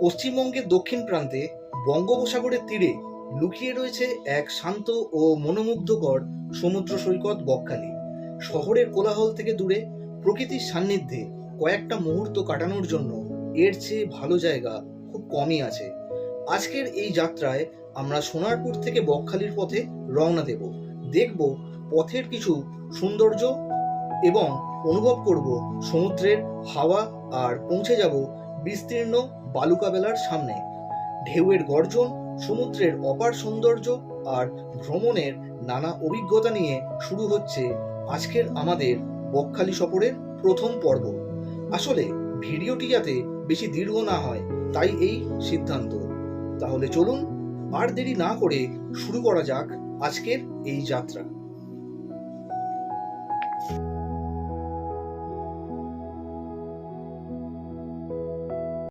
পশ্চিমবঙ্গের দক্ষিণ প্রান্তে বঙ্গোপসাগরের তীরে লুকিয়ে রয়েছে এক শান্ত ও মনোমুগ্ধকর সমুদ্র সৈকত বকখালি। শহরের কোলাহল থেকে দূরে প্রকৃতির সান্নিধ্যে কয়েকটা মুহূর্ত কাটানোর জন্য এর চেয়ে ভালো জায়গা খুব কমই আছে। আজকের এই যাত্রায় আমরা সোনারপুর থেকে বকখালির পথে রওনা দেব। দেখব পথের কিছু সৌন্দর্য এবং অনুভব করব সমুদ্রের হাওয়া, আর পৌঁছে যাব বিস্তীর্ণ বালুকাবেলার সামনে। ঢেউয়ের গর্জন, সমুদ্রের অপার সৌন্দর্য আর ভ্রমণের নানা অভিজ্ঞতা নিয়ে শুরু হচ্ছে আজকের আমাদের বকখালি সফরের প্রথম পর্ব। আসলে ভিডিওটি যাতে বেশি দীর্ঘ না হয় তাই এই সিদ্ধান্ত। তাহলে চলুন আর দেরি না করে শুরু করা যাক আজকের এই যাত্রা।